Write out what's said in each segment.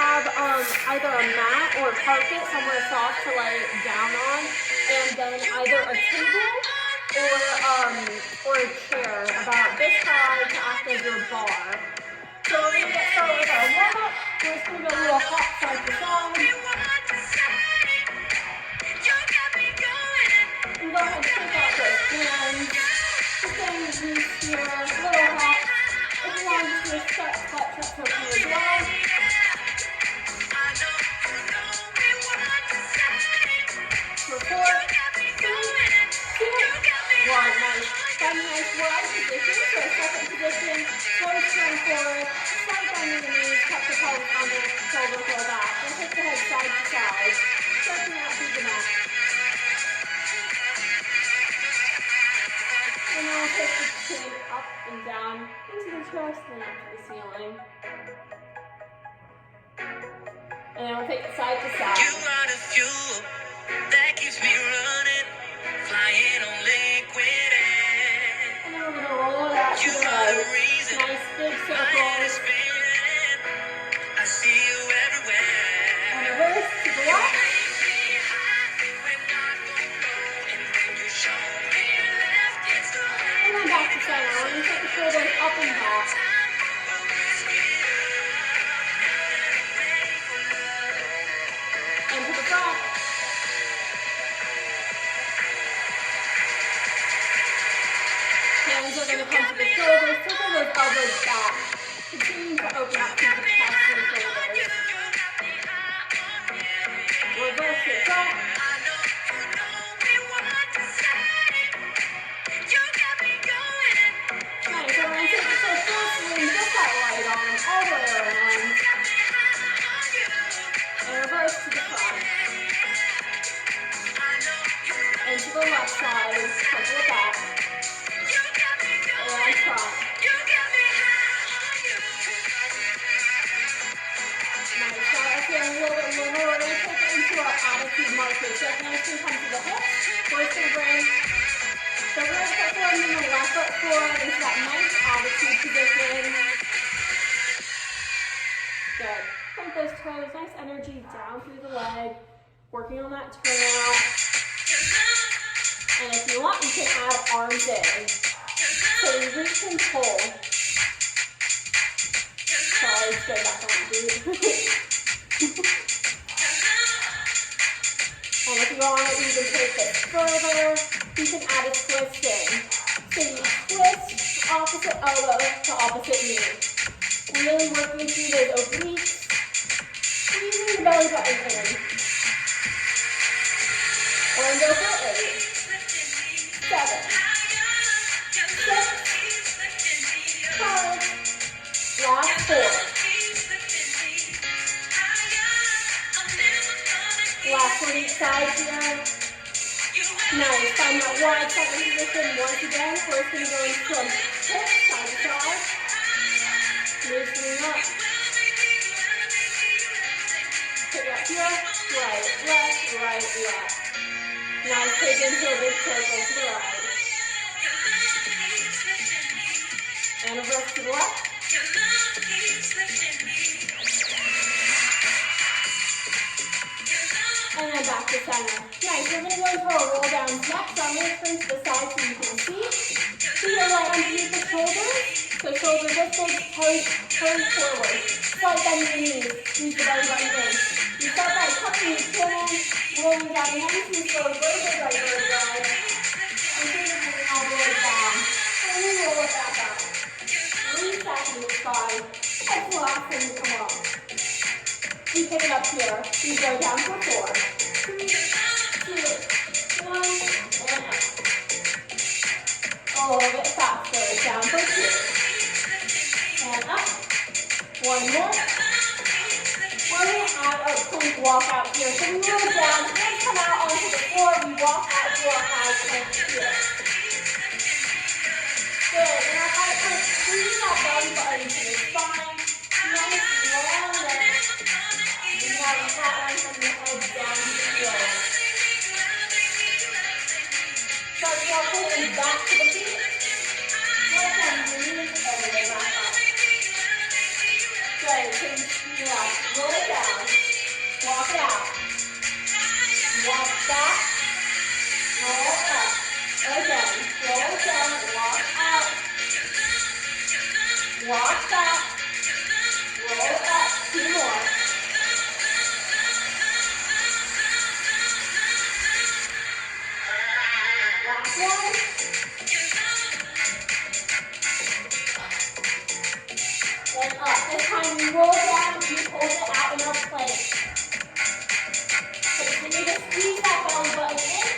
have either a mat or a carpet somewhere soft to lay down on, and then either a table or a chair about this high to act as your bar. So we're going to get started with our warm-up. We're just going to go a little hop side to side. And go ahead and take out those hands. Just getting loose here, little hop. If you want to do a step, that's okay as well. For 4, 3, 2, 1. Nice. Find a nice wide position. So second position, toes turn forward, slide down your knees, tuck the pelvis under, shoulder roll back. And take the head side to side, stretching out through the neck. And then we'll take the chin up and down into the chest and up to the ceiling. And then we'll take it side to side. You are the fuel that keeps me running, flying on liquid air. And then we're going to roll it out to the right. Nice big circles. I see you everywhere. And reverse to the left. And then back to center. We're going to take the shoulders up and back. And to the front. Hands are going to come to the shoulders. Circle those elbows back. Continue to open up through the chest and shoulders. Reverse to the front. Nice. So we're going to take the toes first and then just that right arm all the way around. And reverse to the front. And to the left side. Circle it back. And front. Nice. So if you're a little bit lower, we're going to take it into our attitude marker. So if nice and come to the hips, we're just going to bring the right foot forward and the left foot forward into that nice attitude position. Good. Point those toes, nice energy down through the leg, working on that turnout. And if you want, you can add arms in. So you reach and pull. Sorry, straight back on the boot. And if you want to even take it further, you can add a twist in. So you twist opposite elbow to opposite knee. Really working through those obliques. Squeezing the belly button in. And go for 8, 7, 6, 5, last 4. Last one each side here. Nice. Find that wide second position once again. First going to go into from hip, side to side. Loosening up. Pick up here. Right, left, right, left. Nice. Take into a big circle to the right. And reverse to the left. And then back to center. Nice. We're going to go into a roll down next. I'm going to turn to the side so you can see. Feet are right underneath the shoulders. So shoulders this big, toes forward. Slide down your knees. Squeeze the belly button in. You start by tucking your chin in, rolling down nice and slow, vertebrae by vertebrae. And bringing all the way down. And then roll it back up. Reset to the side. That's the last thing to come up. We pick it up here. We go down for 4, 3, 2, 1, and up. A little bit faster. Down for 2. And up. One more. We're going to add a plank walk out here. So we move down, hands come out onto the floor. We walk out to our high plank here. Good. And our high plank, squeeze that belly button to the spine. Nice long neck. And now we pat on from the head down to the heel. Start walking back to the feet. Work on your knees all the way back up. Good. Take your left. Roll it down. Walk it out. Walk back. Roll up. Again. Roll down. Walk out. Walk back. Roll up. 2 more. Last one. And up. This time you roll down, you hold it out in a plank. Continue to squeeze that belly button in.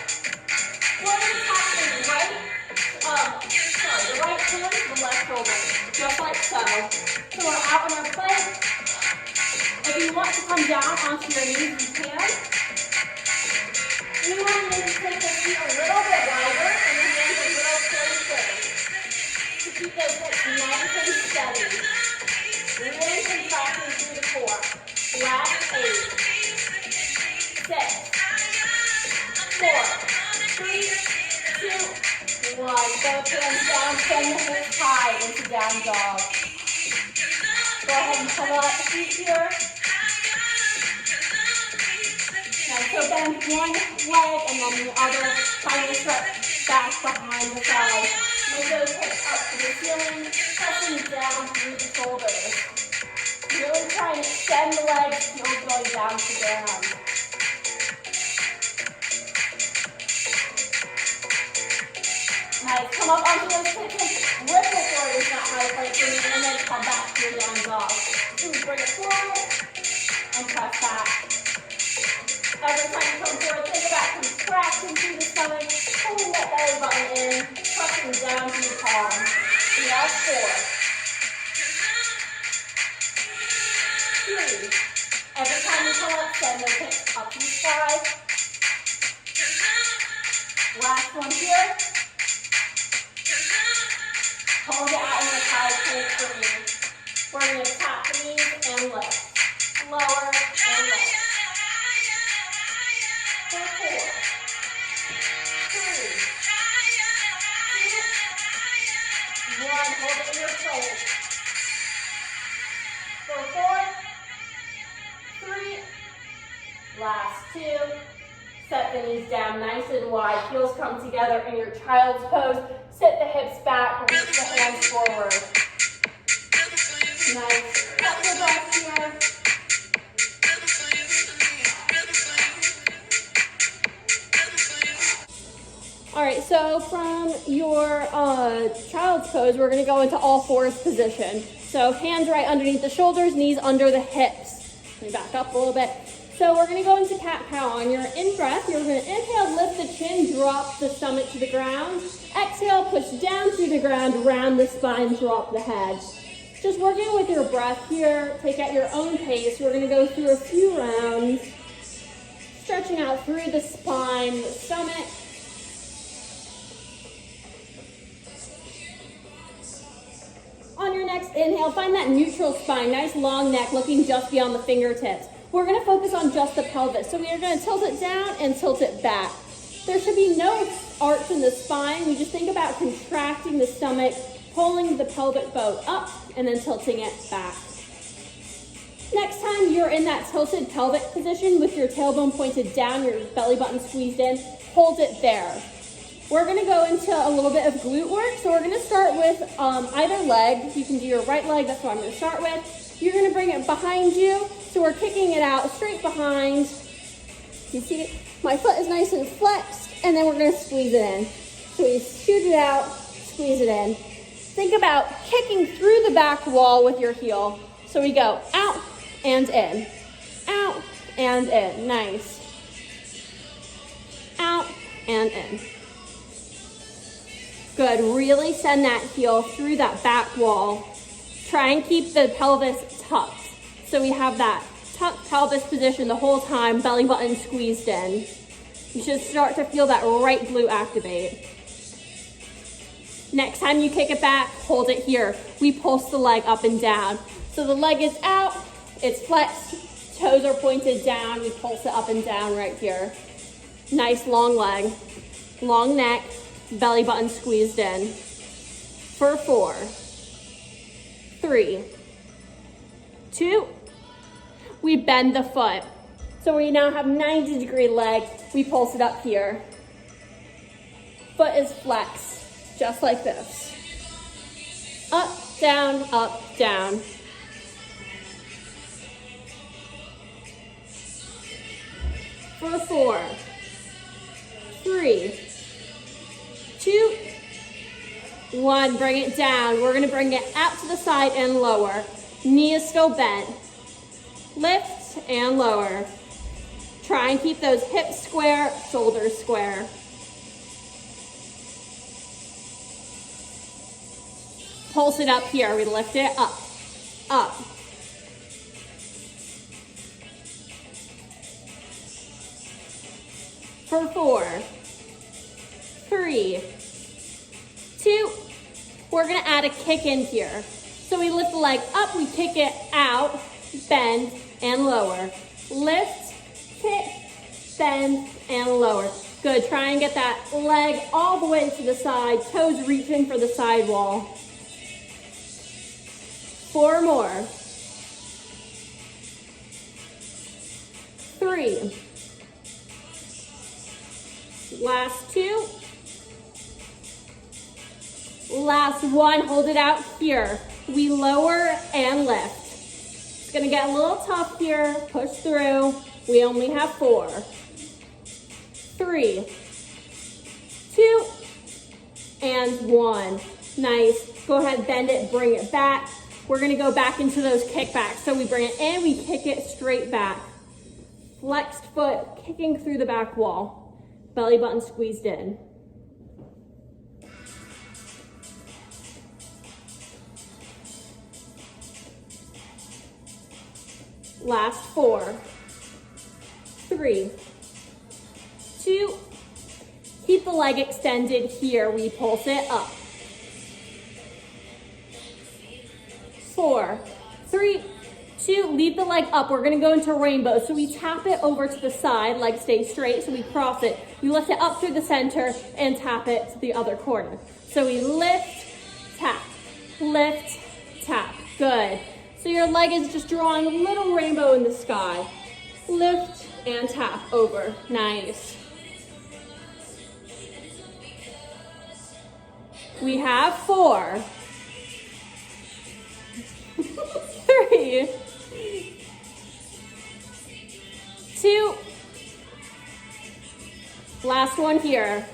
We're going to tap the right hand to the left shoulder, just like so. So we're out in our plank. If you want to come down onto your knees, you can. We want to maybe take the feet a little bit wider and the hands a little closer to keep those hips nice and steady. Really contracting through the core. Last 8, 6, 4, 3, 2, 1. Both hands down, send the hips high into down dog. Go ahead and pedal out the feet here. Nice, so bend one leg and then the other, finally stretch back behind the side. Move those hips up to the ceiling, pressing down through the shoulders. Really try and extend the legs, heels going down to the ground. Nice, come up onto those hips, lift the forward is not high right for you, and then come back to your down dog. So we bring it forward, and press back. Every time you come forward, think about contracting through the stomach, pulling that belly button in, pressing down to your palms. We have 4. 3. Every time you come up, send those hips up to the side. Last one here. Hold it out in the side plank for you. We're going to tap the knees and lift. Lower and lift. For 4, 3, 2, 1. Hold it in your place. For 4, 3, last 2. Set the knees down nice and wide. Heels come together in your child's pose. Sit the hips back, reach the hands forward. Nice. Cut your breath here. All right, so from your child's pose, we're going to go into all fours position. So hands right underneath the shoulders, knees under the hips. Let me back up a little bit. So we're going to go into cat-cow. On your in-breath, you're going to inhale, lift the chin, drop the stomach to the ground. Exhale, push down through the ground, round the spine, drop the head. Just working with your breath here. Take at your own pace. We're going to go through a few rounds, stretching out through the spine, the stomach. On your next inhale, find that neutral spine, nice long neck, looking just beyond the fingertips. We're going to focus on just the pelvis. So we are going to tilt it down and tilt it back. There should be no arch in the spine. We just think about contracting the stomach, pulling the pelvic bone up, and then tilting it back. Next time you're in that tilted pelvic position with your tailbone pointed down, your belly button squeezed in, hold it there. We're going to go into a little bit of glute work. So we're going to start with either leg. You can do your right leg. That's what I'm going to start with. You're going to bring it behind you. So we're kicking it out straight behind. You see it? My foot is nice and flexed. And then we're going to squeeze it in. So we shoot it out, squeeze it in. Think about kicking through the back wall with your heel. So we go out and in. Out and in. Nice. Out and in. Good, really send that heel through that back wall. Try and keep the pelvis tucked. So we have that tucked pelvis position the whole time, belly button squeezed in. You should start to feel that right glute activate. Next time you kick it back, hold it here. We pulse the leg up and down. So the leg is out, it's flexed, toes are pointed down, we pulse it up and down right here. Nice long leg, long neck, belly button squeezed in. For 4, 3, 2. We bend the foot. So we now have 90-degree leg. We pulse it up here. Foot is flexed, just like this. Up, down, down. For 4, 3, 2, 1. Bring it down. We're gonna bring it out to the side and lower. Knee is still bent. Lift and lower. Try and keep those hips square, shoulders square. Pulse it up here. We lift it up, up. For 4, 3, 2, we're gonna add a kick in here. So we lift the leg up, we kick it out, bend and lower. Lift, kick, bend and lower. Good, try and get that leg all the way to the side, toes reaching for the side wall. 4 more. 3. Last 2. Last 1, hold it out here. We lower and lift. It's gonna get a little tough here, push through. We only have 4. 3, 2, and 1. Nice, go ahead, bend it, bring it back. We're gonna go back into those kickbacks. So we bring it in, we kick it straight back. Flexed foot, kicking through the back wall. Belly button squeezed in. Last 4, 3, 2, keep the leg extended here. We pulse it up. 4, 3, 2, leave the leg up. We're gonna go into rainbow. So we tap it over to the side, leg stays straight, so we cross it. We lift it up through the center and tap it to the other corner. So we lift, tap, good. So your leg is just drawing a little rainbow in the sky. Lift and tap over, nice. We have 4, 3, 2, last one here.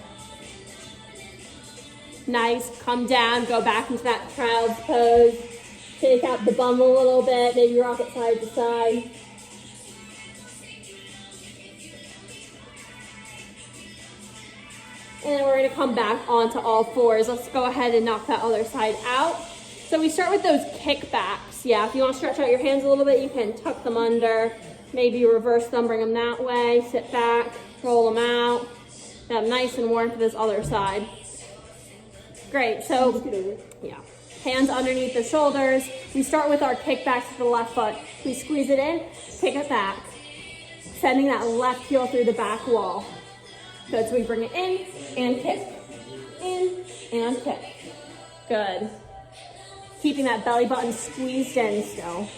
Nice, come down, go back into that child's pose. Take out the bum a little bit, maybe rock it side to side. And then we're gonna come back onto all 4s. Let's go ahead and knock that other side out. So we start with those kickbacks. Yeah, if you wanna stretch out your hands a little bit, you can tuck them under, maybe reverse them, bring them that way, sit back, roll them out. Get them nice and warm for this other side. Great, so, yeah. Hands underneath the shoulders. We start with our kickbacks with the left foot. We squeeze it in, kick it back. Sending that left heel through the back wall. Good, so we bring it in and kick. In and kick. Good. Keeping that belly button squeezed in still.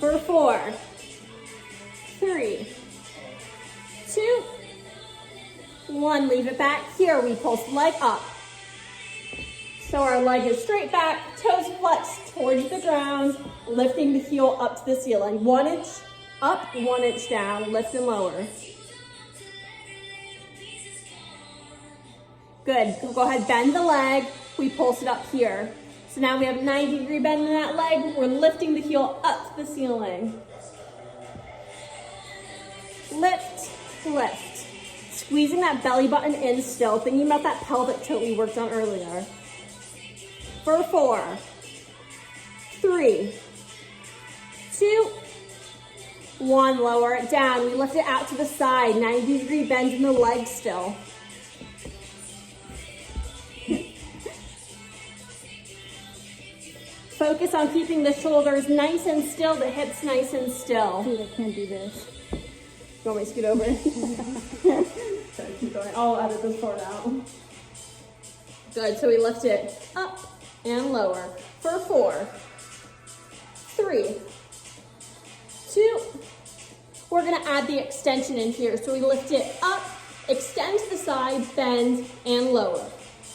For 4, 3, 2, 1, leave it back. Here we pulse the leg up. So our leg is straight back, toes flexed towards the ground, lifting the heel up to the ceiling. 1 inch up, 1 inch down, lift and lower. Good, go ahead, bend the leg. We pulse it up here. So now we have 90-degree bend in that leg. We're lifting the heel up to the ceiling. Lift, lift. Squeezing that belly button in still, thinking about that pelvic tilt we worked on earlier. For 4, 3, 2, 1, lower it down. We lift it out to the side, 90-degree bend in the leg still. Focus on keeping the shoulders nice and still, the hips nice and still. Dude, I can't do this. You want me to scoot over? Sorry, keep going. I'll edit this part out. Good, so we lift it up and lower for 4, 3, 2. We're gonna add the extension in here. So we lift it up, extend to the side, bend, and lower.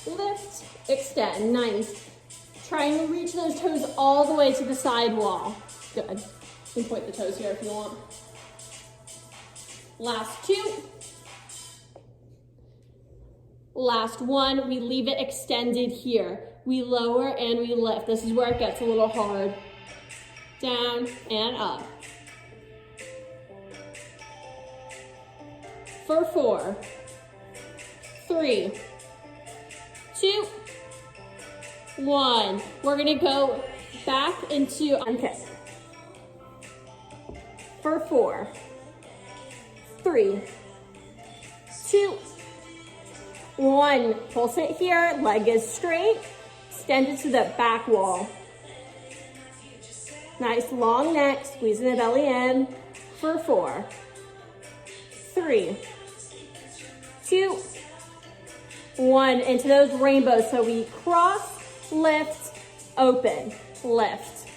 Lift, extend, nice. Try and reach those toes all the way to the side wall. Good. You can point the toes here if you want. Last 2. Last 1, we leave it extended here. We lower and we lift. This is where it gets a little hard. Down and up. For 4, 3, 2, 1. We're gonna go back into, okay. For 4, 3, 2, 1. Pulse it here, leg is straight, extend it to the back wall. Nice long neck, squeezing the belly in. For 4, 3, 2, 1. Into those rainbows. So we cross, lift, open, lift.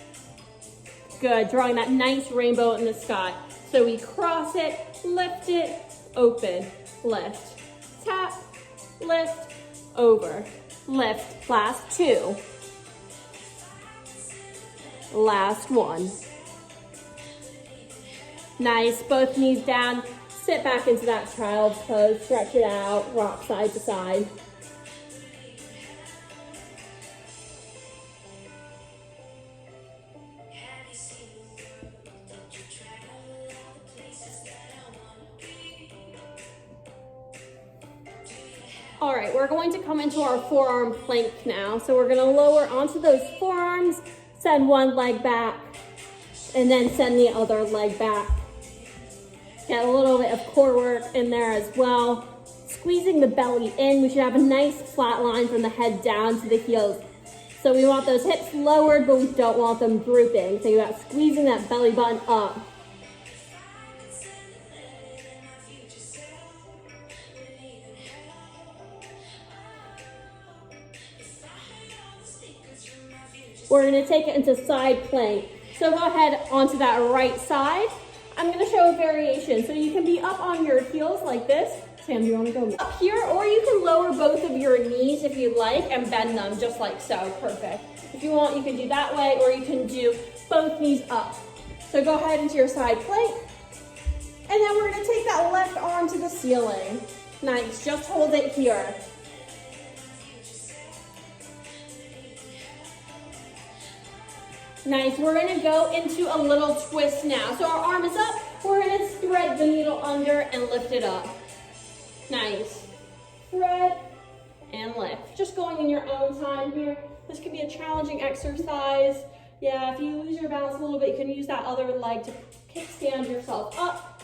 Good, drawing that nice rainbow in the sky. So we cross it, lift it, open, lift, tap, lift, over, lift. Last 2. Last 1. Nice, both knees down. Sit back into that child's pose, stretch it out, rock side to side. All right, we're going to come into our forearm plank now. So we're gonna lower onto those forearms, send one leg back, and then send the other leg back. Get a little bit of core work in there as well. Squeezing the belly in. We should have a nice flat line from the head down to the heels. So we want those hips lowered, but we don't want them drooping. So you're squeezing that belly button up. We're gonna take it into side plank. So go ahead onto that right side. I'm gonna show a variation. So you can be up on your heels like this. Sam, do you wanna go up here? Or you can lower both of your knees if you like and bend them just like so, perfect. If you want, you can do that way, or you can do both knees up. So go ahead into your side plank. And then we're gonna take that left arm to the ceiling. Nice, just hold it here. Nice, we're gonna go into a little twist now. So our arm is up, we're gonna thread the needle under and lift it up. Nice, thread and lift. Just going in your own time here. This could be a challenging exercise. Yeah, if you lose your balance a little bit, you can use that other leg to kickstand yourself up.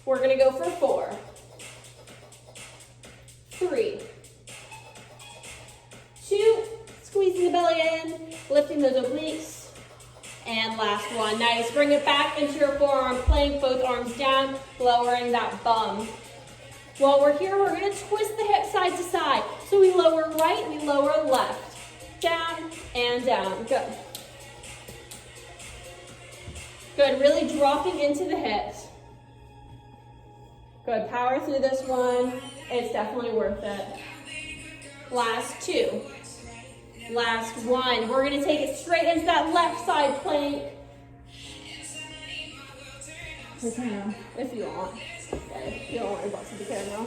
We're gonna go for 4, 3, 2, squeezing the belly in, lifting those obliques. And last one, nice. Bring it back into your forearm plank, both arms down, lowering that bum. While we're here, we're gonna twist the hip side to side. So we lower right, we lower left. Down and down, good. Good, really dropping into the hips. Good, power through this one. It's definitely worth it. Last 2. Last 1. We're gonna take it straight into that left side plank. If you want. Okay, you don't want to bust the camera.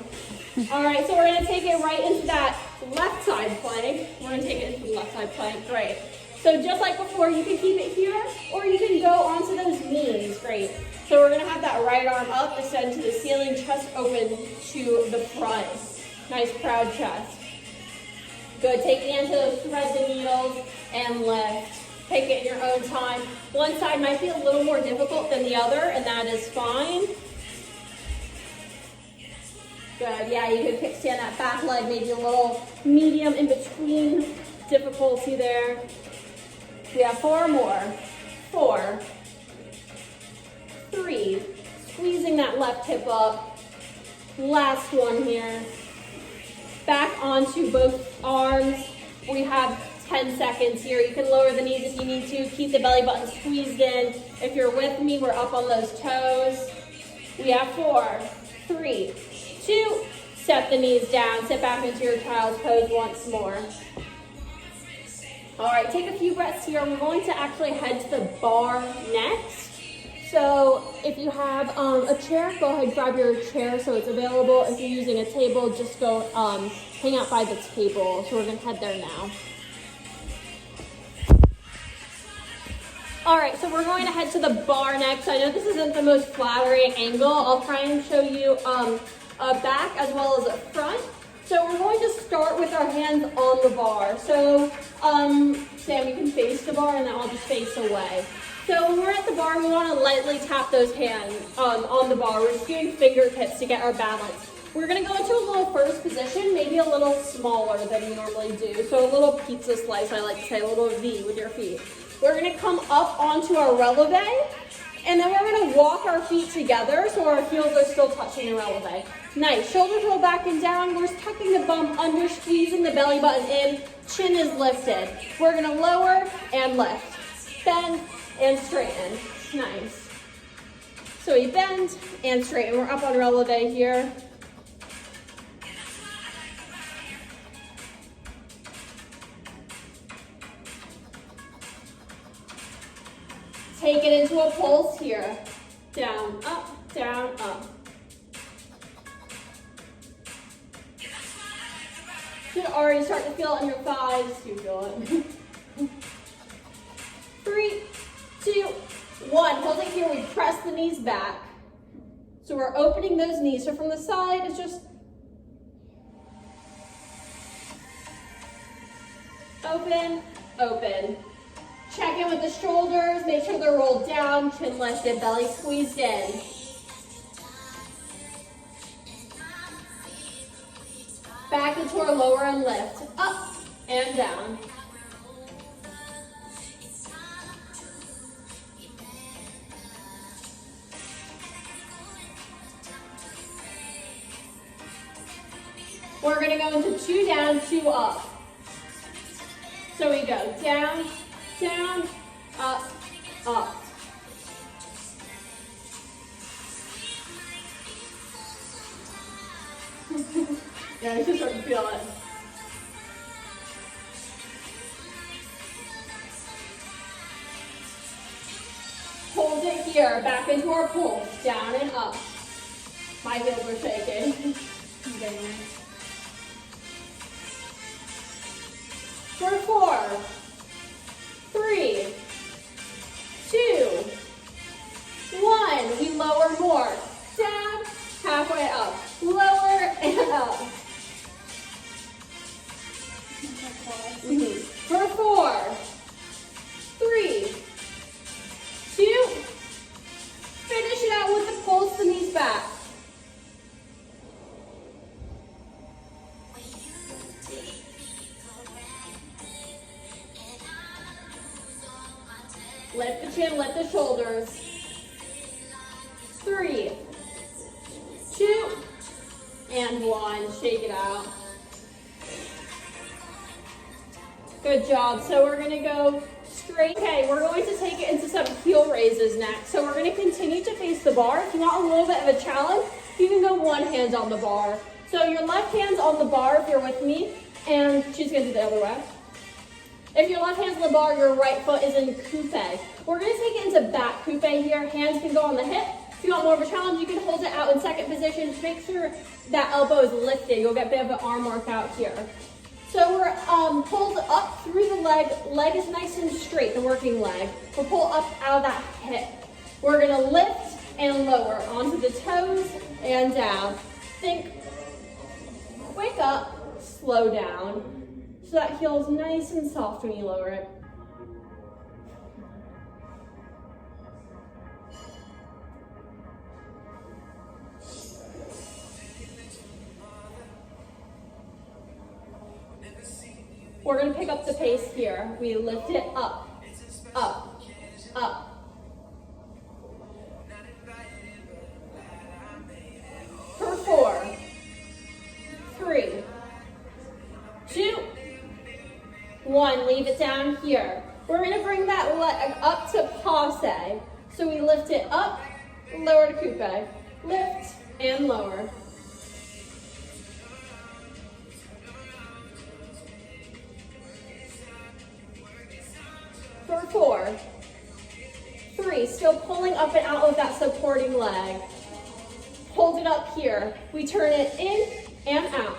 All right, so we're gonna take it right into that left side plank. We're gonna take it into the left side plank, great. So just like before, you can keep it here, or you can go onto those knees, great. So we're gonna have that right arm up, extend to the ceiling, chest open to the front. Nice proud chest. Good, take the end to thread the needles and lift. Take it in your own time. One side might be a little more difficult than the other, and that is fine. Good, yeah, you can kickstand that back leg, maybe a little medium in between difficulty there. We have 4 more. 4, 3, squeezing that left hip up. Last one here. back onto both arms. We have 10 seconds here. You can lower the knees if you need to. Keep the belly button squeezed in. If you're with me, we're up on those toes. We have 4, 3, 2, set the knees down. Sit back into your child's pose once more. All right, take a few breaths here. We're going to actually head to the bar next. So if you have a chair, go ahead, grab your chair so it's available. If you're using a table, just go hang out by the table. So we're gonna head there now. All right, so we're going to head to the bar next. I know this isn't the most flattering angle. I'll try and show you a back as well as a front. So we're going to start with our hands on the bar. So Sam, you can face the bar and then I'll just face away. So when we're at the bar, we want to lightly tap those hands on the bar. We're just doing fingertips to get our balance. We're going to go into a little first position, maybe a little smaller than we normally do. So a little pizza slice, I like to say, a little V with your feet. We're going to come up onto our releve, and then we're going to walk our feet together so our heels are still touching the releve. Nice. Shoulders roll back and down. We're tucking the bum under, squeezing the belly button in. Chin is lifted. We're going to lower and lift. Bend and straighten. Nice. So we bend and straighten. We're up on releve here. Take it into a pulse here. Down, up, down, up. You can already start to feel it in your thighs. You feel it. 3, 2, 1. Hold it here. We press the knees back. So we're opening those knees. So from the side, it's just open, open. Check in with the shoulders. Make sure they're rolled down, chin lifted, belly squeezed in. Back into our lower and lift. Up and down. We're going to go into 2 down, 2 up. So we go down, down, up, up. Yeah, I just start to feel it. Hold it here, back into our pulse, down and up. My heels are shaking. For 4, 3, 2, 1. We lower more. Down, halfway up. Lower and up. For 4, 3, 2. Finish it out with the pulse, the knees back. Lift the chin, lift the shoulders. 3, 2, and 1. Shake it out. Good job. So we're going to go straight. Okay, we're going to take it into some heel raises next. So we're going to continue to face the bar. If you want a little bit of a challenge, you can go one hand on the bar. So your left hand's on the bar if you're with me, and she's going to do the other way. If your left hand's on the bar, your right foot is in coupe. We're going to take it into back coupe here. Hands can go on the hip. If you want more of a challenge, you can hold it out in second position. Just make sure that elbow is lifted. You'll get a bit of an arm workout here. So we're pulled up through the leg. Leg is nice and straight, the working leg. We'll pull up out of that hip. We're going to lift and lower onto the toes and down. Think, wake up, slow down. So that heel is nice and soft when you lower it. We're going to pick up the pace here. We lift it up, up, up. For 4, 3, down here. We're gonna bring that leg up to passe. So we lift it up, lower to coupe. Lift and lower. For 4, 3, still pulling up and out of that supporting leg. Hold it up here. We turn it in and out.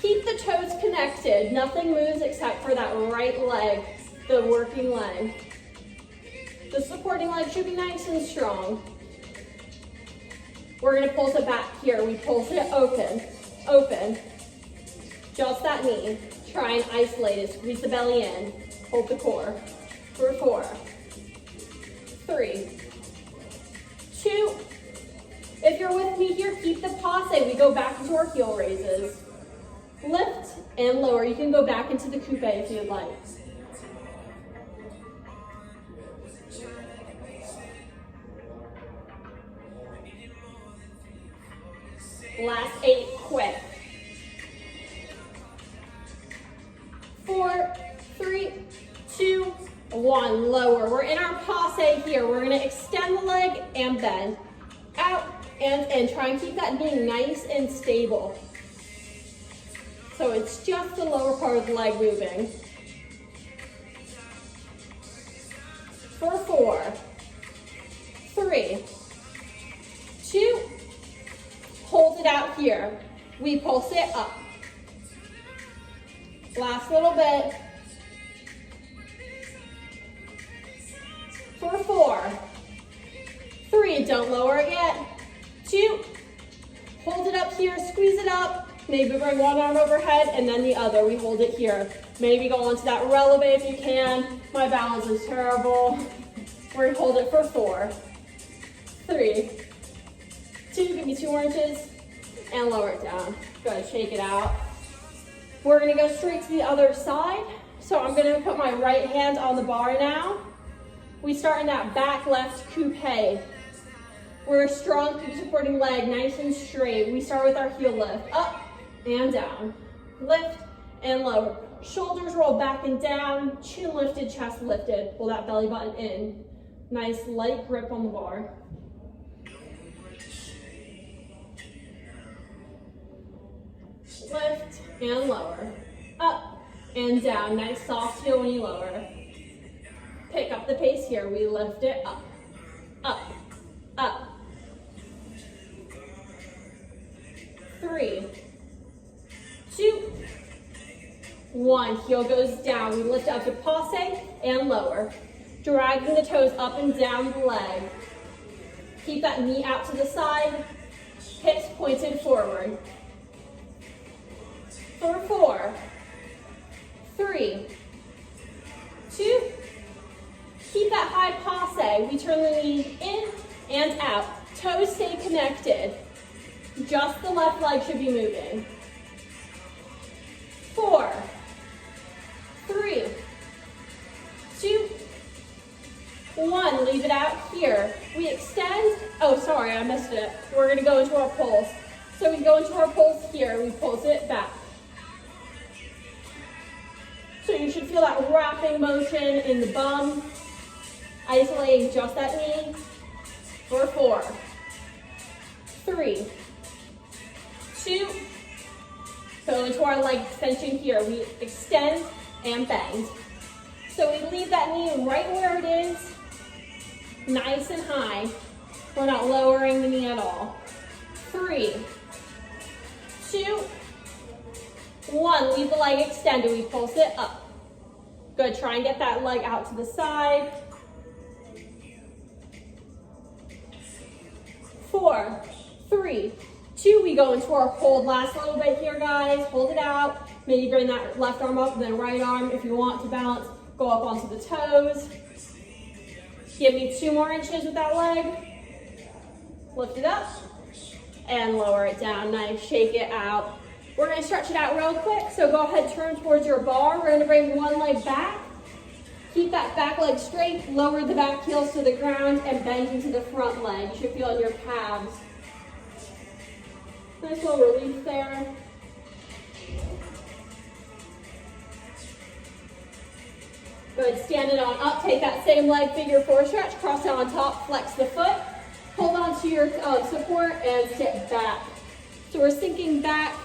Keep the toes connected. Nothing moves except for that right leg, the working leg. The supporting leg should be nice and strong. We're gonna pulse it back here. We pulse it open, open. Just that knee. Try and isolate it. Squeeze the belly in. Hold the core. For 4, 3, 2. If you're with me here, keep the passe. We go back into our heel raises. Lift and lower. You can go back into the coupe if you'd like. Last 8, quick. 4, 3, 2, 1. Lower. We're in our passe here. We're gonna extend the leg and bend. Out and in. Try and keep that knee nice and stable. So it's just the lower part of the leg moving. For 4, 3, 2, hold it out here. We pulse it up. Last little bit. For 4, 3, don't lower it yet. 2, hold it up here, squeeze it up. Maybe bring one arm overhead and then the other. We hold it here. Maybe go onto that releve if you can. My balance is terrible. We're gonna hold it for 4, 3, 2, give me 2 more inches, and lower it down. Good, shake it out. We're gonna go straight to the other side. So I'm gonna put my right hand on the bar now. We start in that back left coupe. We're a strong keep supporting leg, nice and straight. We start with our heel lift, up and down. Lift and lower. Shoulders roll back and down, chin lifted, chest lifted. Pull that belly button in. Nice light grip on the bar. Lift and lower. Up and down. Nice soft heel when you lower. Pick up the pace here. We lift it up, up, up. 3, 2, 1. Heel goes down. We lift up to passe and lower. Dragging the toes up and down the leg. Keep that knee out to the side. Hips pointed forward. For 4, 3, 2. Keep that high passe. We turn the knee in and out. Toes stay connected. Just the left leg should be moving. 4, 3, 2, 1. Leave it out here. We extend. Oh, sorry, I missed it. We're gonna go into our pulse. So we go into our pulse here. We pulse it back. So you should feel that wrapping motion in the bum. Isolating just that knee. For 4, 3, 2. Go into our leg extension here. We extend and bend. So we leave that knee right where it is, nice and high. We're not lowering the knee at all. 3, 2, 1. Leave the leg extended. We pulse it up. Good. Try and get that leg out to the side. 4, 3, 2. We go into our hold. Last little bit here, guys. Hold it out. Maybe bring that left arm up, then right arm. If you want to balance, go up onto the toes. Give me 2 more inches with that leg. Lift it up and lower it down. Nice. Shake it out. We're going to stretch it out real quick. So go ahead, turn towards your bar. We're going to bring one leg back. Keep that back leg straight. Lower the back heels to the ground and bend into the front leg. You should feel in your calves. Nice little relief there. Good, stand it on up. Take that same leg, figure four stretch, cross it on top, flex the foot. Hold on to your support and sit back. So we're sinking back,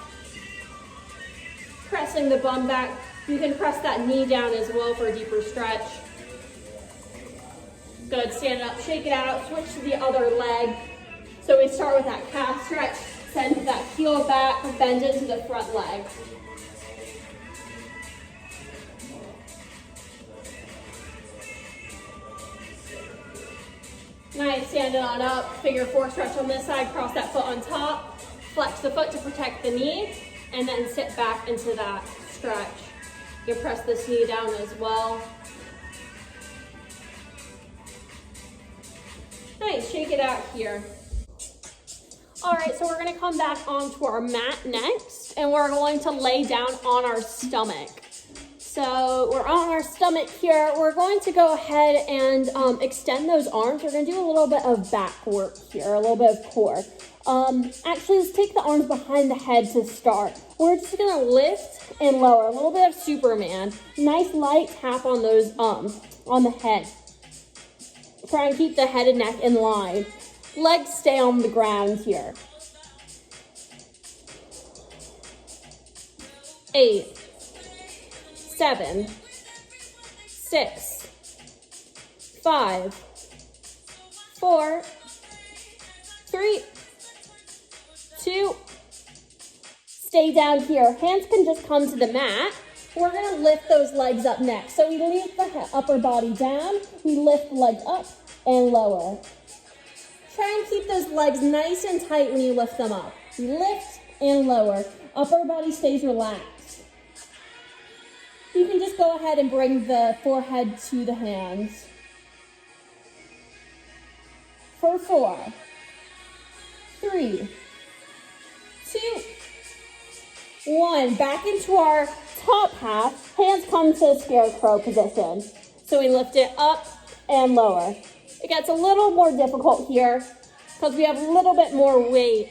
pressing the bum back. You can press that knee down as well for a deeper stretch. Good, stand it up, shake it out, switch to the other leg. So we start with that calf stretch, send that heel back, bend into the front leg. Nice, stand it on up, figure four stretch on this side, cross that foot on top, flex the foot to protect the knee, and then sit back into that stretch. You can press this knee down as well. Nice, shake it out here. All right, so we're gonna come back onto our mat next, and we're going to lay down on our stomach. So we're on our stomach here. We're going to go ahead and extend those arms. We're gonna do a little bit of back work here, a little bit of core. Actually, let's take the arms behind the head to start. We're just gonna lift and lower, a little bit of Superman. Nice light tap on those, on the head. Try and keep the head and neck in line. Legs stay on the ground here. 8, 7, 6, 5, 4, 3, 2, stay down here. Hands can just come to the mat. We're gonna lift those legs up next. So we leave the upper body down, we lift the legs up and lower. Try and keep those legs nice and tight when you lift them up. Lift and lower. Upper body stays relaxed. You can just go ahead and bring the forehead to the hands. For 4, 3, 2, 1. Back into our top half. Hands come to scarecrow position. So we lift it up and lower. It gets a little more difficult here because we have a little bit more weight.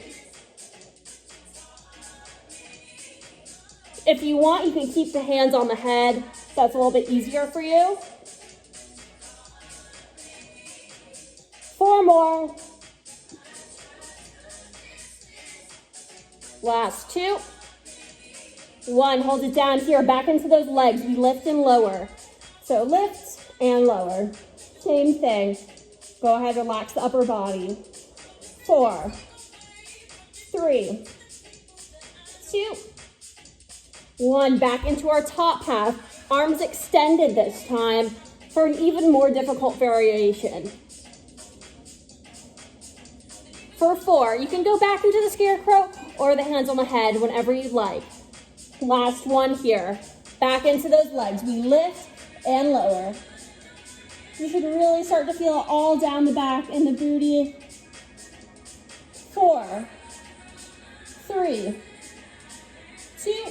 If you want, you can keep the hands on the head. That's a little bit easier for you. 4 more. Last 2. 1, hold it down here, back into those legs. We lift and lower. So lift and lower. Same thing. Go ahead, relax the upper body. 4, 3, 2, 1. Back into our top half. Arms extended this time for an even more difficult variation. For 4, you can go back into the scarecrow or the hands on the head, whenever you like. Last one here. Back into those legs. We lift and lower. You should really start to feel it all down the back and the booty. 4, 3, 2,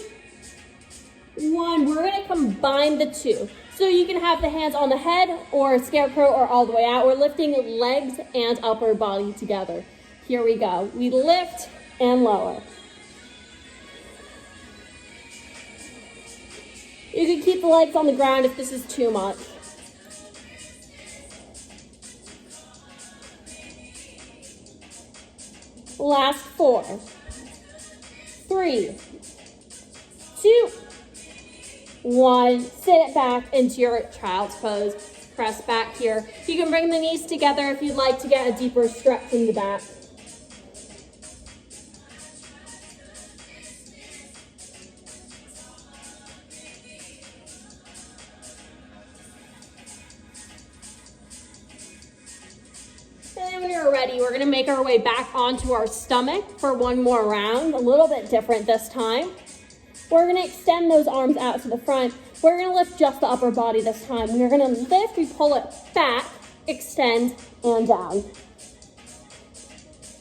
1. We're going to combine the two. So you can have the hands on the head or a scarecrow or all the way out. We're lifting legs and upper body together. Here we go. We lift and lower. You can keep the legs on the ground if this is too much. Last 4, 3, 2, 1. Sit it back into your child's pose. Press back here. You can bring the knees together if you'd like to get a deeper stretch in the back. And when you're ready, we're going to make our way back onto our stomach for one more round, a little bit different this time. We're going to extend those arms out to the front. We're going to lift just the upper body this time. We're going to lift, we pull it back, extend, and down.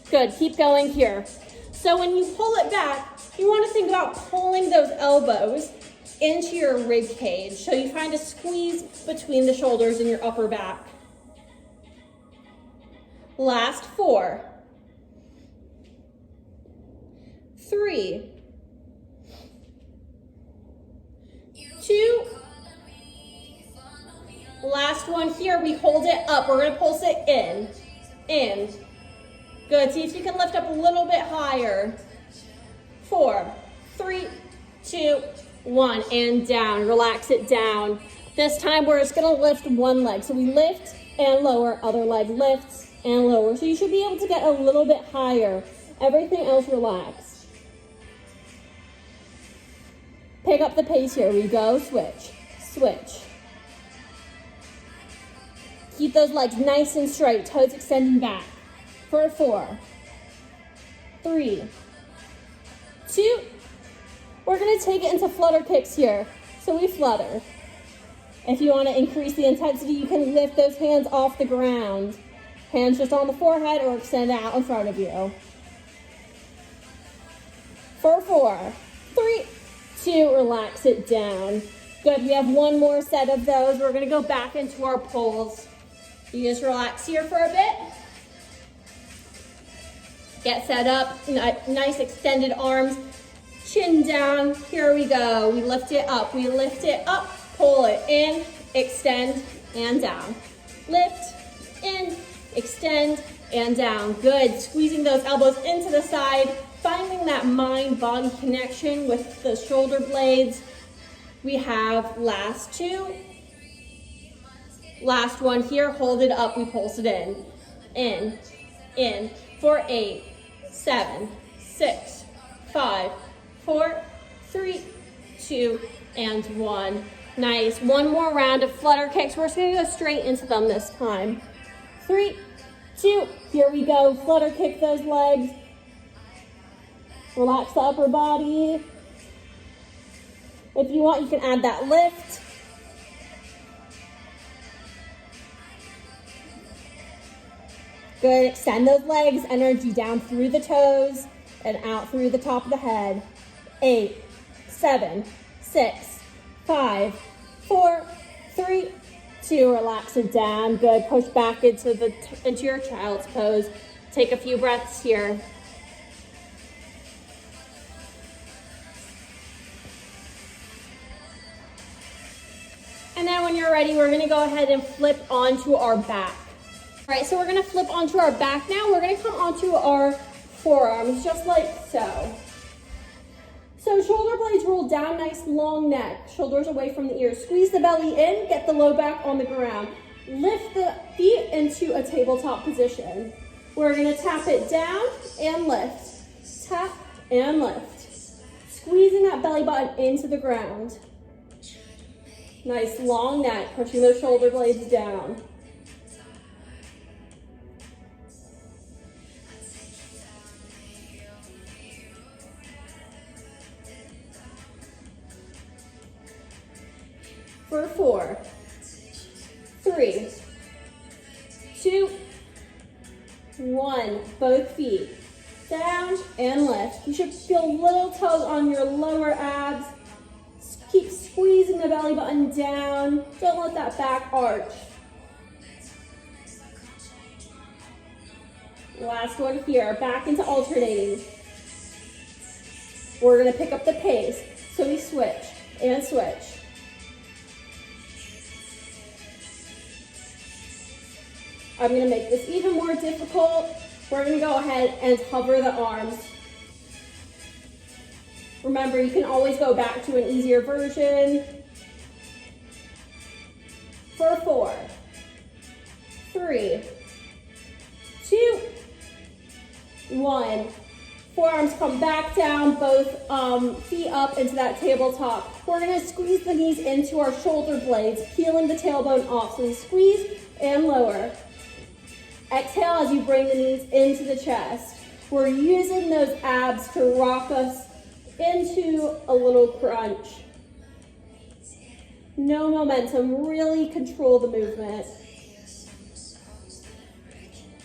Good, keep going here. So when you pull it back, you want to think about pulling those elbows into your rib cage. So you find a squeeze between the shoulders and your upper back. Last 4, 3, 2, Last one here, we hold it up. We're gonna pulse it in. Good, see if you can lift up a little bit higher. 4, 3, 2, 1, and down. Relax it down. This time we're just gonna lift one leg. So we lift and lower, other leg lifts and lower. So you should be able to get a little bit higher. Everything else relax. Pick up the pace here. We go, switch, switch. Keep those legs nice and straight, toes extending back. For 4, 3, 2. We're gonna take it into flutter kicks here. So we flutter. If you wanna increase the intensity, you can lift those hands off the ground. Hands just on the forehead or extend out in front of you. For 4, 3, 2, relax it down. Good, we have one more set of those. We're gonna go back into our pulls. You just relax here for a bit. Get set up, nice extended arms, chin down. Here we go. We lift it up, pull it in, extend, and down. Lift, in, extend, and down. Good, squeezing those elbows into the side, finding that mind-body connection with the shoulder blades. We have last 2. Last one here, hold it up, we pulse it in, for 8, 7, 6, 5, 4, 3, 2, and 1. Nice, one more round of flutter kicks. We're just gonna go straight into them this time. 3, 2, here we go, flutter kick those legs. Relax the upper body. If you want, you can add that lift. Good, extend those legs, energy down through the toes and out through the top of the head. 8, 7, 6, 5, 4, 3, 2, relax it down. Good, push back into your child's pose. Take a few breaths here. And then when you're ready, we're gonna go ahead and flip onto our back. All right, so we're gonna flip onto our back now. We're gonna come onto our forearms, just like so. So shoulder blades roll down, nice long neck, shoulders away from the ears. Squeeze the belly in, get the low back on the ground. Lift the feet into a tabletop position. We're gonna tap it down and lift. Tap and lift. Squeezing that belly button into the ground. Nice long neck, pushing those shoulder blades down. For 4, 3, 2, 1. Both feet down and lift. You should feel little toes on your lower abs. Keep squeezing the belly button down. Don't let that back arch. Last one here, back into alternating. We're gonna pick up the pace. So we switch and switch. I'm gonna make this even more difficult. We're gonna go ahead and hover the arms. Remember, you can always go back to an easier version. For 4, 3, 2, 1. Forearms come back down, both feet up into that tabletop. We're gonna squeeze the knees into our shoulder blades, peeling the tailbone off. So we squeeze and lower. Exhale as you bring the knees into the chest. We're using those abs to rock us into a little crunch. No momentum, really control the movement.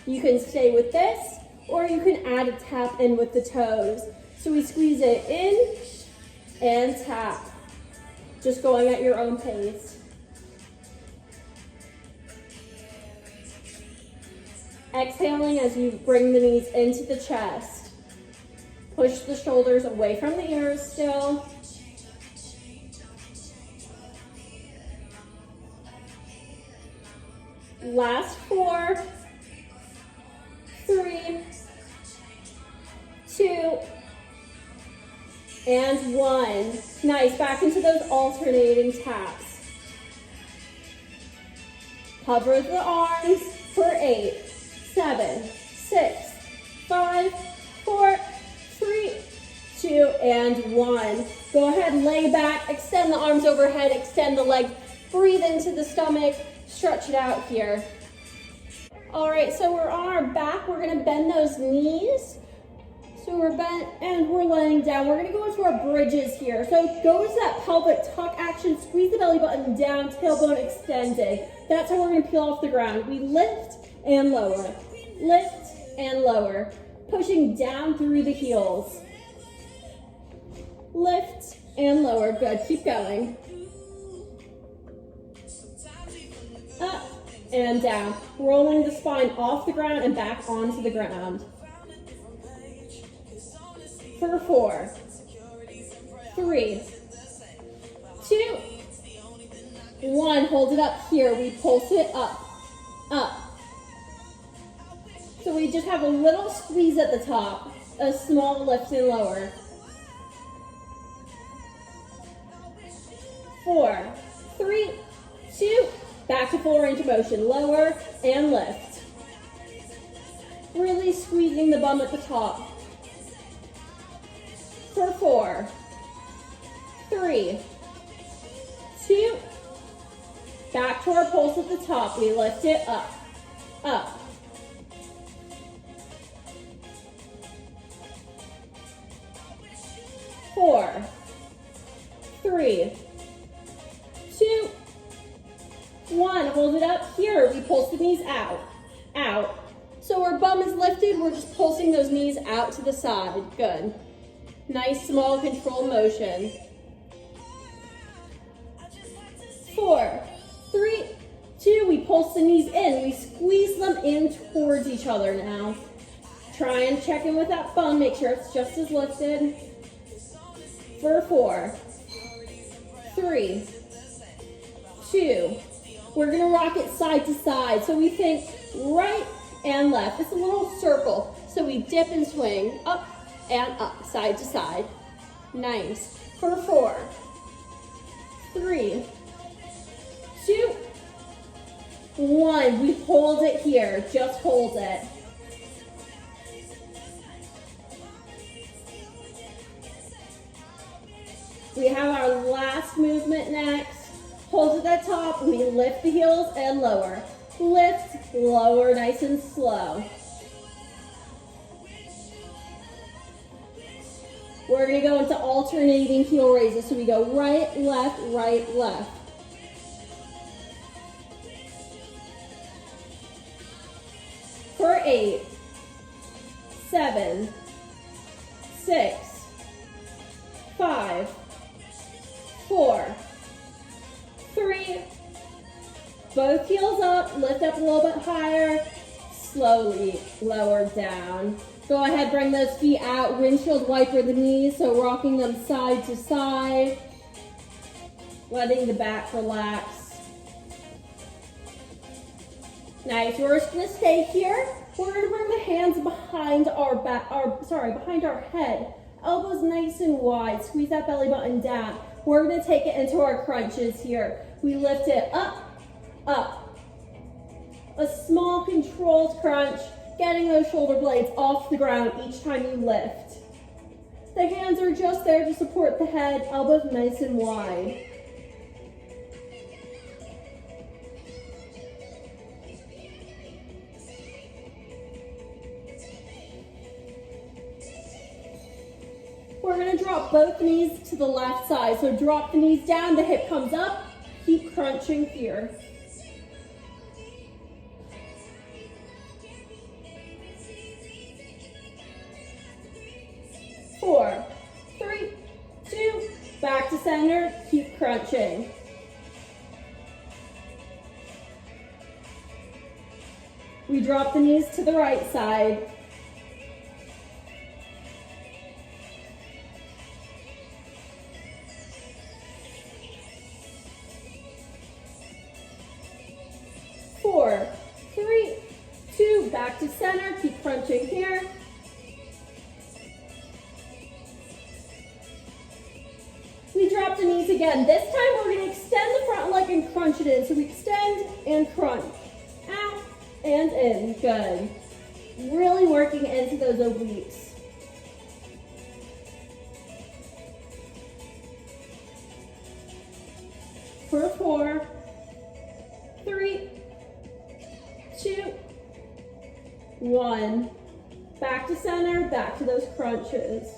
You can stay with this, or you can add a tap in with the toes. So we squeeze it in and tap, just going at your own pace. Exhaling as you bring the knees into the chest. Push the shoulders away from the ears still. Last 4, 3, 2, and 1. Nice, back into those alternating taps. Cover the arms for 8, 7, 6, 5, 4, 3, 2, and 1. Go ahead, lay back, extend the arms overhead, extend the legs, breathe into the stomach, stretch it out here. All right, so we're on our back. We're gonna bend those knees. So we're bent and we're laying down. We're gonna go into our bridges here. So go into that pelvic tuck action, squeeze the belly button down, tailbone extended. That's how we're gonna peel off the ground. We lift and lower, lift and lower, pushing down through the heels. Lift and lower, good, keep going. Up and down, rolling the spine off the ground and back onto the ground. For 4, 3, 2, 1. Hold it up here. We pulse it up, up. So we just have a little squeeze at the top, a small lift and lower. 4, 3, 2, back to full range of motion. Lower and lift. Really squeezing the bum at the top. For 4, 3, 2, back to our pulse at the top. We lift it up, up. Four, 3, 2, 1. Hold it up here. We pulse the knees out, out. So our bum is lifted. We're just pulsing those knees out to the side. Good. Nice, small, controlled motion. 4, 3, 2. We pulse the knees in. We squeeze them in towards each other now. Try and check in with that bum. Make sure it's just as lifted. For 4, 3, 2. We're gonna rock it side to side. So we think right and left. It's a little circle. So we dip and swing up and up, side to side. Nice. For 4, 3, 2, 1. We hold it here. Just hold it. We have our last movement next. Hold at that top. We lift the heels and lower. Lift, lower, nice and slow. We're going to go into alternating heel raises. So we go right, left, right, left. For 8, 7, 6, 5, 4, 3, both heels up, lift up a little bit higher, slowly lower down. Go ahead, bring those feet out, windshield wiper the knees, so rocking them side to side, letting the back relax. Nice, we're just gonna stay here. We're gonna bring the hands behind our back, behind our head. Elbows nice and wide, squeeze that belly button down. We're gonna take it into our crunches here. We lift it up, up. A small controlled crunch, getting those shoulder blades off the ground each time you lift. The hands are just there to support the head, elbows nice and wide. We're gonna drop both knees to the left side. So drop the knees down, the hip comes up, keep crunching here. Four, 3, 2, back to center, keep crunching. We drop the knees to the right side. Four, to center, keep crunching here. We drop the knees again. This time we're gonna extend the front leg and crunch it in. So we extend and crunch, out and in, good. Really working into those obliques. For 4, 3, 2, 1. Back to center, back to those crunches.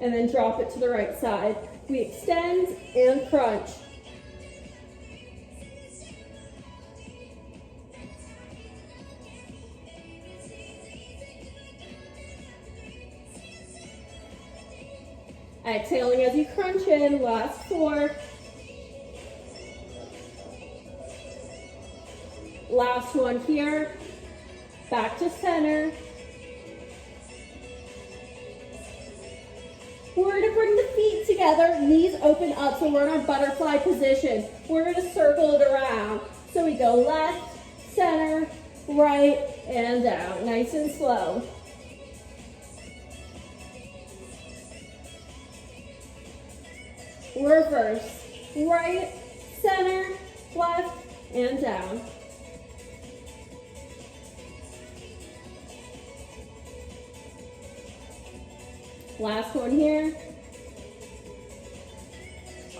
And then drop it to the right side. We extend and crunch. Exhaling as you crunch in, last 4. Last one here, back to center. We're gonna bring the feet together, knees open up, so we're in our butterfly position. We're gonna circle it around. So we go left, center, right, and down, nice and slow. Reverse, right, center, left, and down. Last one here.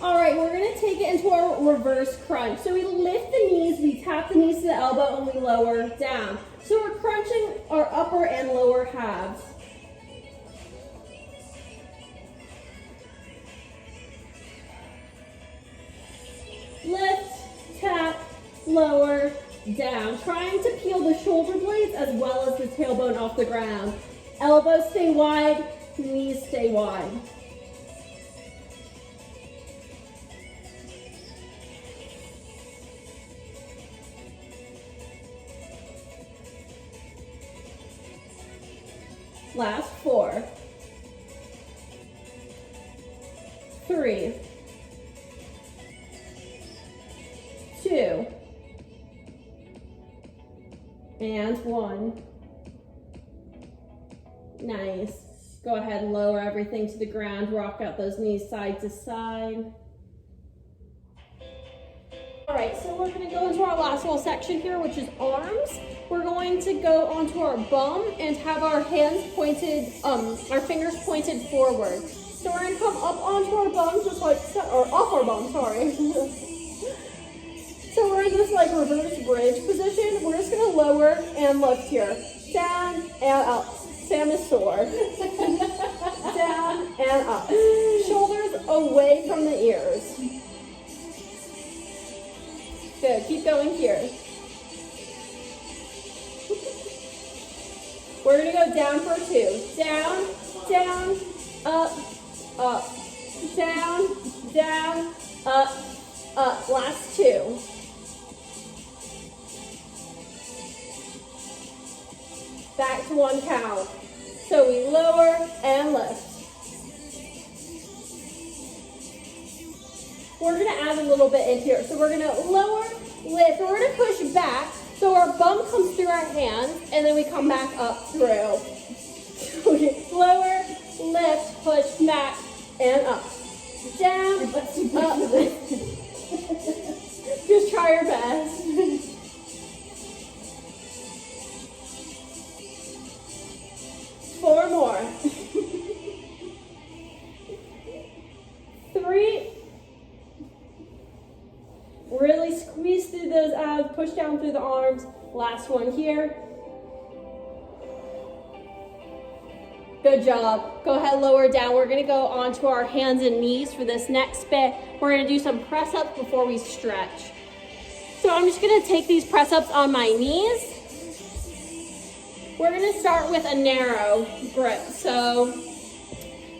All right, we're gonna take it into our reverse crunch. So we lift the knees, we tap the knees to the elbow, and we lower down. So we're crunching our upper and lower halves. Lift, tap, lower, down. Trying to peel the shoulder blades as well as the tailbone off the ground. Elbows stay wide, knees stay wide. Last 4, 3, 2, and 1. Nice. Go ahead and lower everything to the ground. Rock out those knees side to side. All right, so we're gonna go into our last little section here, which is arms. We're going to go onto our bum and have our hands pointed, our fingers pointed forward. So we're gonna come up onto our bum, just like, or off our bum, sorry. So we're in this like reverse bridge position. We're just gonna lower and lift here. Down and up. Sam is sore. Down and up. Shoulders away from the ears. Good, keep going here. We're gonna go down for 2. Down, down, up, up. Down, down, up, up. Last 2. Back to 1 count. So we lower and lift. We're gonna add a little bit in here. So we're gonna lower, lift, we're gonna push back. So our bum comes through our hands and then we come back up through. Lower, lift, push back and up. Down, up. Just try your best. Four more. 3. Really squeeze through those abs, push down through the arms. Last one here. Good job. Go ahead, lower down. We're gonna go onto our hands and knees for this next bit. We're gonna do some press ups before we stretch. So I'm just gonna take these press ups on my knees. We're gonna start with a narrow grip. So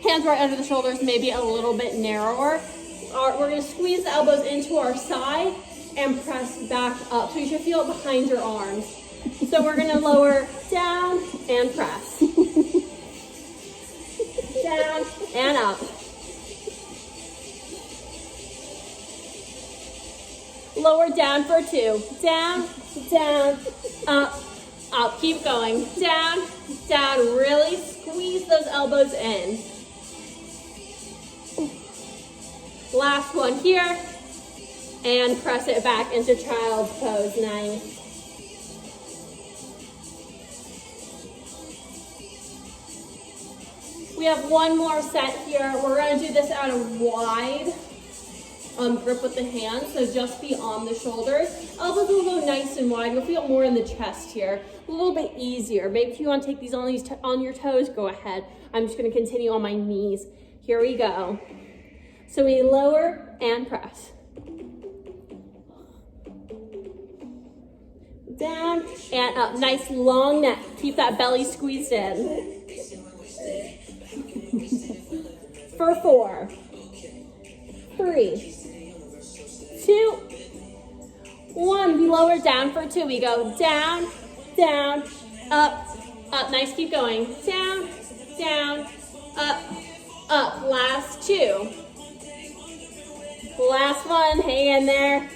hands right under the shoulders, maybe a little bit narrower. We're gonna squeeze the elbows into our side and press back up. So you should feel it behind your arms. So we're gonna lower down and press. Down and up. lower down for 2. Down, down, up, up. Keep going. Down, down. Really squeeze those elbows in. Last one here. And press it back into child's pose. Nice. We have one more set here. We're going to do this at a wide grip with the hands, so just be on the shoulders. Elbows will go nice and wide. You'll feel more in the chest here. A little bit easier. Maybe if you want to take these on your toes, go ahead. I'm just going to continue on my knees. Here we go. So we lower and press. Down and up. Nice long neck. Keep that belly squeezed in. For 4, 3, 2, 1. We lower down for 2. We go down, down, up, up. Nice. Keep going. Down, down, up, up. Last 2. Last one. Hang in there.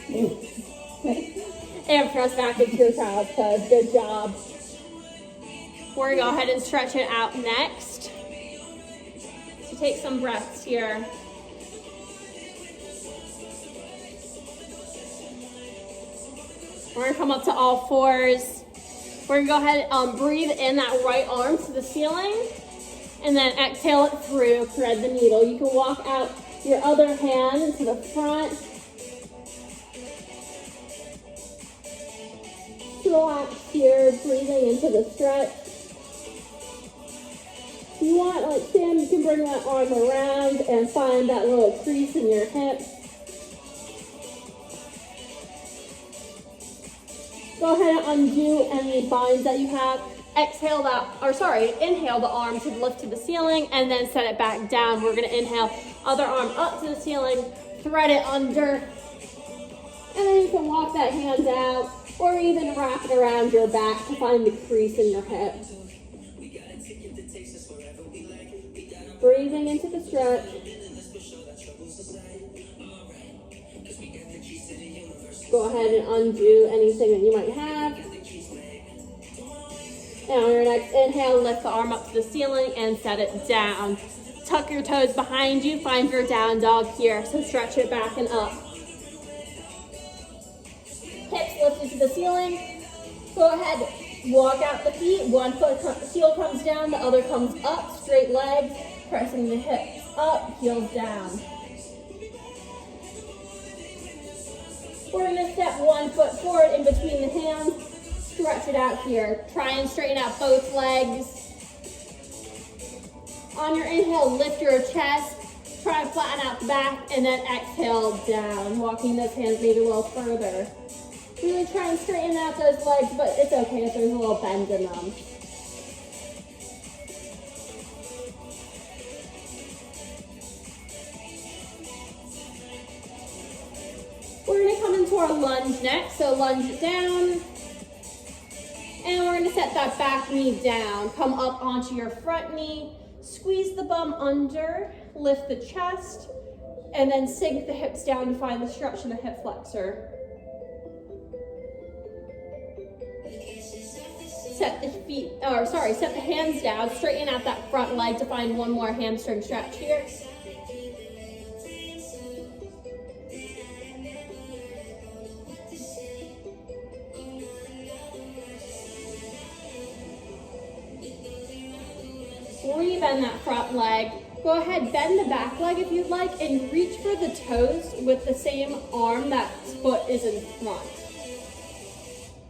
And press back into your child's pose. Good job. We're going to go ahead and stretch it out next. So take some breaths here. We're going to come up to all fours. We're going to go ahead and breathe in that right arm to the ceiling. And then exhale it through. Thread the needle. You can walk out your other hand to the front. Relax here, breathing into the stretch. If you want, like Sam, you can bring that arm around and find that little crease in your hip. Go ahead and undo any binds that you have. Exhale that, inhale the arm to lift to the ceiling and then set it back down. We're gonna inhale, other arm up to the ceiling, thread it under, and then you can walk that hand out or even wrap it around your back to find the crease in your hip. Breathing into the stretch. Go ahead and undo anything that you might have. And on your next inhale, lift the arm up to the ceiling and set it down. Tuck your toes behind you, find your down dog here. So stretch it back and up. Hips lifted to the ceiling. Go ahead, walk out the feet. One foot heel comes down, the other comes up. Straight legs, pressing the hips up, heels down. We're gonna step 1 foot forward in between the hands. Stretch it out here. Try and straighten out both legs. On your inhale, lift your chest. Try and flatten out the back, and then exhale down. Walking those hands maybe a little further. Really try and straighten out those legs, but it's okay if there's a little bend in them. We're gonna come into our lunge next. So lunge it down. And we're gonna set that back knee down. Come up onto your front knee. Squeeze the bum under, lift the chest, and then sink the hips down to find the stretch in the hip flexor. Set the hands down, straighten out that front leg to find one more hamstring stretch here. Re-bend that front leg. Go ahead, bend the back leg if you'd like, and reach for the toes with the same arm that foot is in front.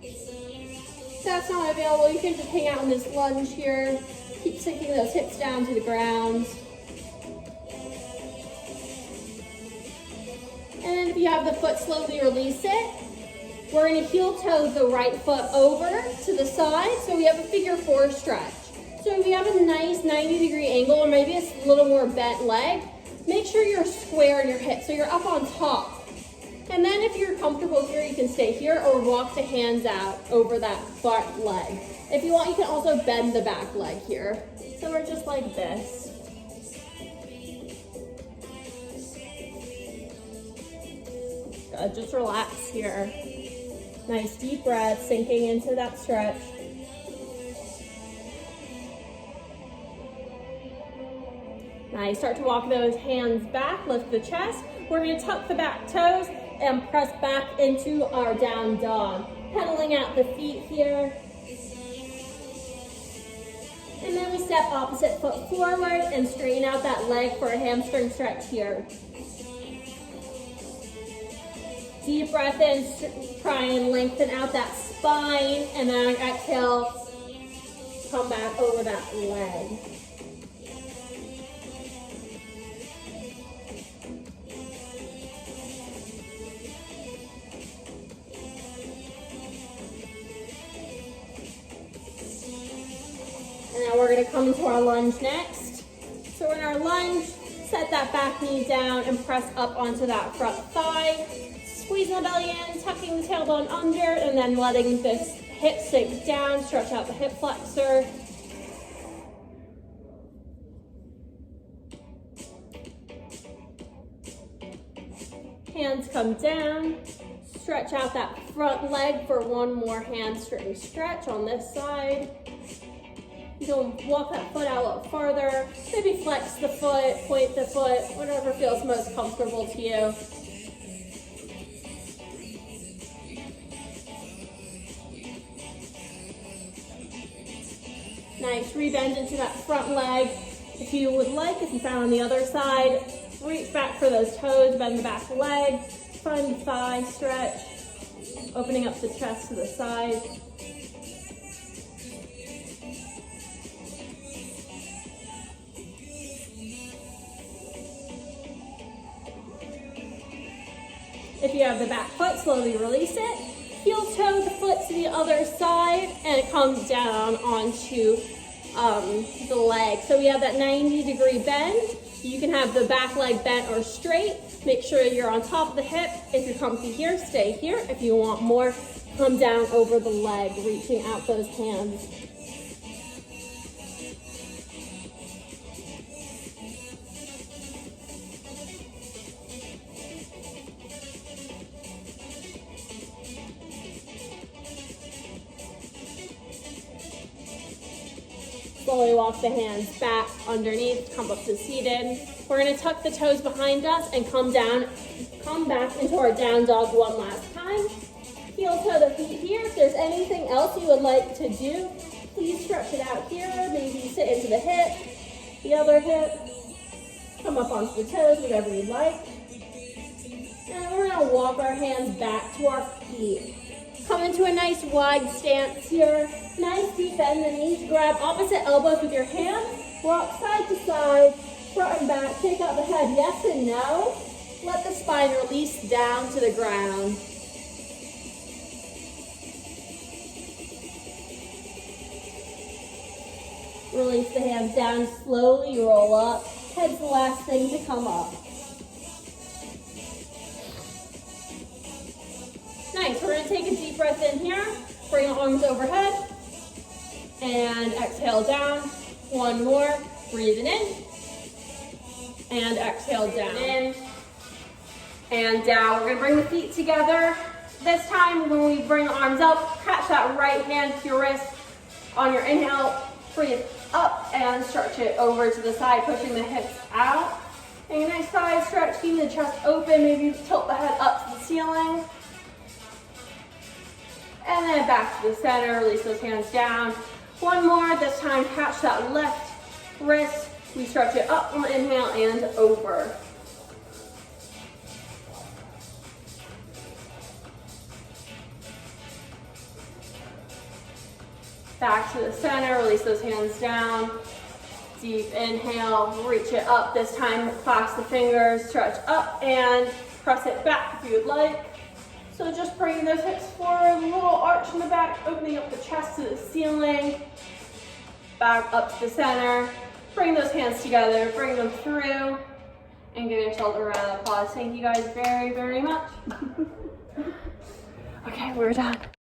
If that's not available, you can just hang out in this lunge here. Keep sinking those hips down to the ground. And then if you have the foot, slowly release it. We're gonna heel toe the right foot over to the side, so we have a figure 4 stretch. So if you have a nice 90-degree angle or maybe a little more bent leg, make sure you're square in your hips, so you're up on top. And then if you're comfortable here, you can stay here or walk the hands out over that front leg. If you want, you can also bend the back leg here. So we're just like this. good. Just relax here. Nice deep breath, sinking into that stretch. Nice. Start to walk those hands back, lift the chest. We're going to tuck the back toes and press back into our down dog. Pedaling out the feet here. And then we step opposite foot forward and straighten out that leg for a hamstring stretch here. Deep breath in, try and lengthen out that spine, and then exhale, come back over that leg. And now we're going to come into our lunge next. So in our lunge, set that back knee down and press up onto that front thigh. Squeeze the belly in, tucking the tailbone under, and then letting this hip sink down. Stretch out the hip flexor. Hands come down. Stretch out that front leg for one more hamstring stretch on this side. You can walk that foot out a little farther. Maybe flex the foot, point the foot, whatever feels most comfortable to you. Nice, rebend into that front leg. If you would like, if you found on the other side, reach back for those toes, bend the back leg, front thigh stretch, opening up the chest to the side. If you have the back foot, slowly release it. Heel toe the foot to the other side, and it comes down onto the leg. So we have that 90-degree bend. You can have the back leg bent or straight. Make sure you're on top of the hip. If you're comfy here, stay here. If you want more, come down over the leg, reaching out those hands. Slowly walk the hands back underneath, come up to seated. We're gonna tuck the toes behind us and come back into our down dog one last time. Heel toe the feet here. If there's anything else you would like to do, please stretch it out here. Maybe sit into the hip, the other hip. Come up onto the toes, whatever you like. And we're gonna walk our hands back to our feet. Come into a nice wide stance here. Nice deep bend the knees. Grab opposite elbows with your hands. Rock side to side, front and back. Take out the head, yes and no. Let the spine release down to the ground. Release the hands down, slowly roll up. Head's the last thing to come up. Nice, we're gonna take a deep breath in here. Bring the arms overhead. And exhale down. One more, breathing in. And exhale down. In and down. We're gonna bring the feet together. This time when we bring the arms up, catch that right hand to your wrist. On your inhale, breathe up and stretch it over to the side, pushing the hips out. And a nice side stretch, keeping the chest open. Maybe tilt the head up to the ceiling. And then back to the center, release those hands down. One more, this time catch that left wrist. We stretch it up on the inhale and over. Back to the center, release those hands down. Deep inhale, reach it up. This time clasp the fingers, stretch up and press it back if you would like. So just bring those hips forward, a little arch in the back, opening up the chest to the ceiling. Back up to the center. Bring those hands together, bring them through, and give yourself a round of applause. Thank you guys very, very much. Okay, we're done.